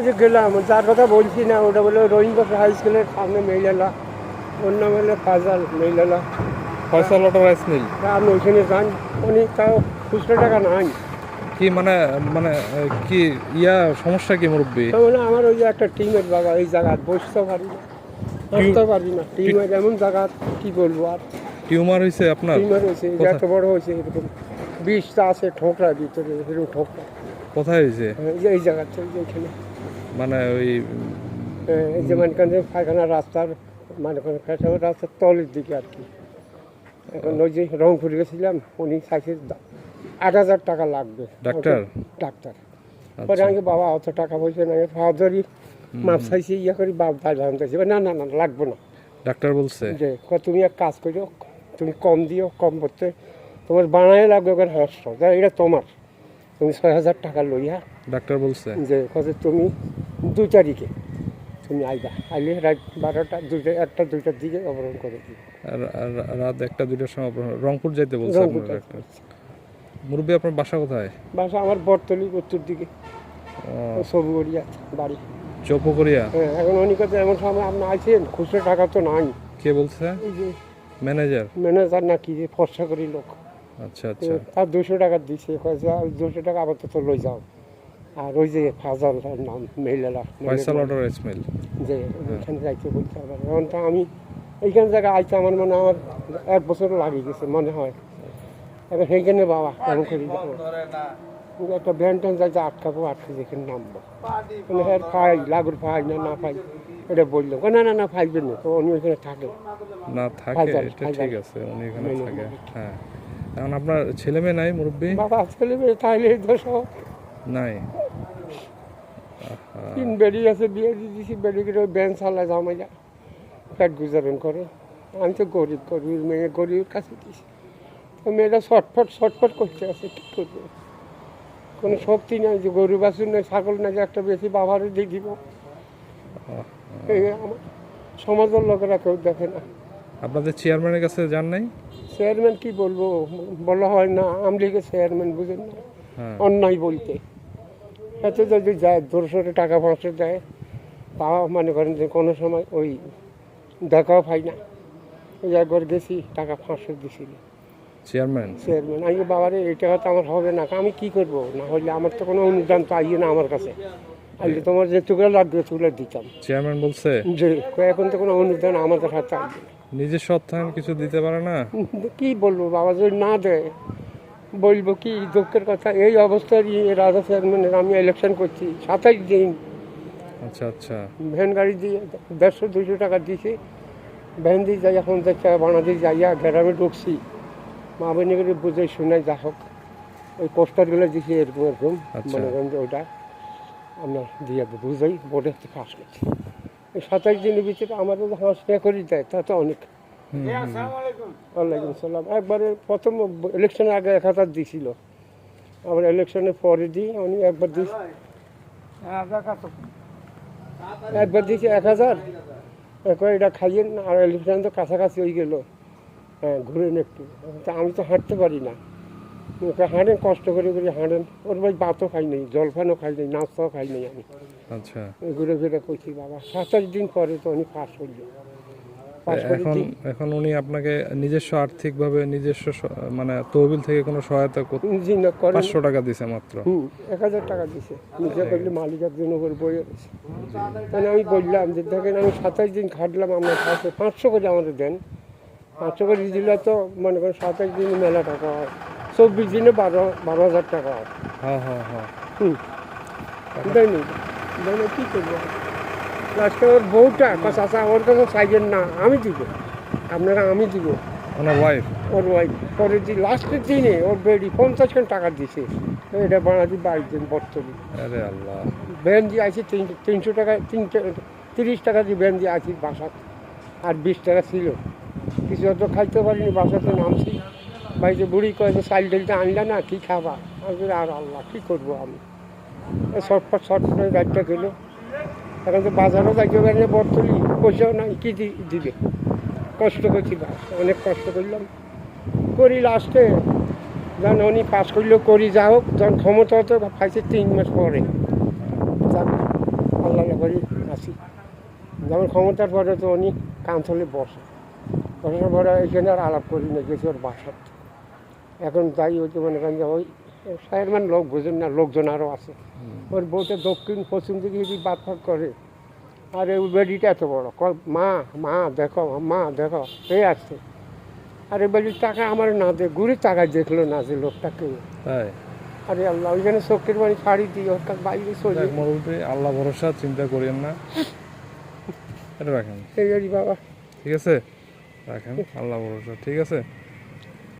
ওই যে গেলাম, যার কথা বলছি না, ওটা বলে রোহিঙ্গা হাই স্কুলের সামনে মেইলালা, ওর নাম হলো ফাজাল মেইলালা। Faisal auto rice mill. আপনি ওইখানে যান, উনি তাও খুচরো টাকা নাই। কি মানে মানে কি ইয়া সমস্যা কি মুরব্বী? মানে আমার ওই যে একটা টিমের বাবা, এই জায়গা বসতে পারি না, হাঁটতে পারি না, টিমের এমন জায়গা কি বলবো আর। টিউমার হয়েছে আপনার? টিমের হয়েছে, কোথায়? এত বড় হয়েছে, এরকম বিষটা আছে ঠোকরা ভিতরে, এরকম ঠোকরা। কোথায় হয়েছে? এই জায়গাতে, এইখানে মানে ওই এই যে মানকানে পায়খানা রাস্তার, মানকানে পায়খানা রাস্তার তলের দিকে আর কি। এখন ওই যে রংপুর গেছিলাম, উনি চাইছে 8,000 টাকা লাগবে। ডাক্তার? ডাক্তার। পরে আমি বাবা অত টাকা পয়সা নাই, ফাওয়ারি মাপ চাইছি, ইয়ে করি বাপ ভাই ভাঙতেছি, না না না লাগবে না। ডাক্তার বলছে যে তুমি এক কাজ করো, তুমি কম দিও, কম করতে তোমার বানায় লাগবে ওখানে 800, এটা তোমার, তুমি 6,000 টাকা লইয়া। ডাক্তার বলছে যে কত তুমি 2 তারিখে তুমি আইবা, আইলে রাত 12টা 2টা 1টা 2টার দিকে অপহরণ করে দিই। আর রাত 1টা 2টার সময় রংপুর যাইতে বলছে আপনার ডাক্তার। মুরব্বী আপনার বাসা কোথায়? বাসা আমার বটতলি, উত্তর দিকে, সবুগড়িয়া বাড়ি। চৌপকরিয়া? হ্যাঁ, এখন অনেক কথা এমন সময় আপনি আইছেন, খুচরো টাকা তো নাই। কে বলছে? এই যে ম্যানেজার? ম্যানেজার না কি যে ফর্সা করি লোক, আচ্ছা আচ্ছা। তার 200 টাকা দিচ্ছে, 200 টাকা আবার তো লই যাও। আর ওই যে ফাজাল নাম মেইলালা, ফয়সাল অটো রাইস মিল, যে ওইখানে যাইতে বলতে হবে। এখন তো আমি এইখানে জায়গায় আইতে আমার মনে হয় আমার 1 বছর লাগিয়ে গেছে মনে হয়। এবার সেইখানে বাবা কেমন করি যাবো, একটা ভ্যান ট্যান যাইতে আটকাবো, আটকে যেখানে নামবো, মানে হ্যাঁ পাই লাগুর পাই না না পাই, এটা বললাম না না না পাইবেন না, তো উনি ওইখানে থাকে না থাকে, ফাইজাল, এটা ফাইজাল। ঠিক আছে, উনি এখানে থাকে। হ্যাঁ, এখন আপনার ছেলে মেয়ে নাই মুরব্বী? বাবা ছেলে মেয়ে তাইলে দোষ নাই। 3 বেডি আছে, বিয়ে দিয়ে দিছি, বেডি করে ব্যান চালায় জামাইয়া পেট গুজারণ করে। আমি তো গরিব, গরিবের মেয়ে, গরিবের কাছে দিছি, তো মেয়েটা ছটফট করতে আছে, কী করবে, কোনো শক্তি নাই, যে গরু বাছুর নেই, ছাগল নাই যে একটা বেশি বাবারও দিয়ে দিব। এই আমার সমাজের লোকেরা কেউ দেখে না। আপনাদের চেয়ারম্যানের কাছে যান নাই? চেয়ারম্যান কি বলবো, বলা হয় না, আমলিগের চেয়ারম্যান বুঝেন না, হ্যাঁ। অন্যায় বলতে। এত যদি যায় 200 টাকা 500 দেয়, তাও মনে করেন যে কোনো সময় ওই দেখাও পাই না। ওই একবার গেছি, টাকা 500 দিছিল চেয়ারম্যান? চেয়ারম্যান। আমি বাবারে এই টাকা তো আমার হবে না, আমি কি করব, না হলে আমার তো কোনো অনুদান তো আইয়ে না আমার কাছে, আইলে তোমার যেটুকু লাগবে তুলে দিতাম। চেয়ারম্যান বলছে যে এখন তো কোনো অনুদান আমাদের হাতে আইয়ে না। নিজস্ব অর্থায়ন কিছু দিতে পারে না? কি বলবো বাবা, যদি না দেয় বলবো কি, দুঃখের কথা। এই অবস্থায় রাজা চেয়ারম্যানের আমি ইলেকশন করছি 27 দিন, আচ্ছা আচ্ছা। ভ্যান গাড়ি দিয়ে 150-200 টাকা দিয়েছি, ভ্যান দিয়ে যাই, এখন থেকে বানাতে যাইয়া গ্রামে ঢুকছি, মা বোনে করে বুঝে শুনে যা হোক ওই পোস্টারগুলো দিয়েছি, এরকম এরকম আচ্ছা। মনে করেন যে ওটা আমরা দিয়ে বুঝাই বোর্ডে পাস করছি। এই 27 দিনের ভিতরে আমাদের হাঁসটা করে দেয়, তা তো অনেক। ওয়ালাইকুম সালাম। একবারে প্রথম ইলেকশনের আগে 1,000 দিয়েছিল, আবার ইলেকশনের পরে দিই উনি একবার দিয়েছি, একবার দিয়েছি 1,000, একবার এটা খাইয়েন, আর ইলেকশন তো কাছাকাছি হয়ে গেল, হ্যাঁ ঘুরেন একটু। তা আমি তো হাঁটতে পারি না, ওকে হাঁটেন, কষ্ট করে হাঁটেন। ওর ভাই ভাতও খাই নাই, জলপানও খাই নাই, নাস্তাও খাই নাই আমি, আচ্ছা। ঘুরে ফিরে করছি বাবা। 27 দিন পরে তো উনি পাস করলো। এখন এখন উনি আপনাকে নিজস্ব আর্থিকভাবে নিজস্ব মানে তহবিল থেকে কোনো সহায়তা জি না করেন, 500 টাকা দিছে মাত্র? 1,000 টাকা দিছে, নিজে করলে মালিকের জন্য করে বই আছে। মানে আমি বললাম যে দেখেন আমি 27 দিন খাটলাম, আপনার কাছে 500 করে আমাদের দেন। 500 করে দিলে তো মনে করেন 27 দিনে মেলা টাকা হয়, 24 দিনে 12,000 টাকা হয়। হ্যাঁ হ্যাঁ হ্যাঁ। দেয়নি, দেয়নি, কী করবো। লাস্টে ওর বউটা চাচা ওর কাছে চাইবেন না, আমি দিব আপনারা, আমি দিব। ওনার ওয়াইফ? ওর ওয়াইফ পরে যে লাস্টের দিনে ওর বেডি 50 টাকা দিছে, এটা বানাদি 22 দিন বর্তমানে। আরে আল্লাহ। ভ্যান দিয়ে আছি 300 টাকা, 30 টাকা দিয়ে ভ্যান দিয়ে আছি বাসাত, আর 20 টাকা ছিল, কিছু হয়তো খাইতে পারিনি, বাসাতে নামছি। বাড়িতে বুড়ি কয়েছে চাল ডালটা আনলা না, কী খাবা? আমি আর আল্লাহ কী করবো আমি, শর্টফট গাড়িটা গেলো। এখন তো বাজারও যাইতে পারি না, বর্তলি পয়সাও নাই, কী দিবে। কষ্ট করছি বাস, অনেক কষ্ট করলাম, করি লাস্টে যখন উনি পাস করলেও করি, যা হোক, যখন ক্ষমতা হতো পাইছে 3 মাস পরে। করি আসি। যেমন ক্ষমতার পরে তো উনি কাউন্সিলে বসে, বসার পরে এখানে আর আলাপ করি না, গেছি ওর বাসার। এখন যাই ওই যে মনে করেন যে ওই সাহেরমান লোক বোঝেন না, লোকজন আরও আছে। ওর বউটা দক্ষিণ পশ্চিম দিকে যদি বাদ ফাঁক করে, আর ওই বেডিটা এত বড়, মা মা দেখো, মা দেখো, এই আসছে। আর এই বেডির টাকা আমার না দে, ঘুরে টাকায় দেখলো না যে লোকটাকে। তাই আরে আল্লাহ, ওইখানে চোখের বাড়ি ছাড়ি দিই, ওর কাছে বাইরে চলে যাক মুরব্বী, আল্লাহ ভরসা, চিন্তা করিয়েন না, এটা রাখেন, এই বাবা। ঠিক আছে, রাখেন, আল্লাহ ভরসা, ঠিক আছে।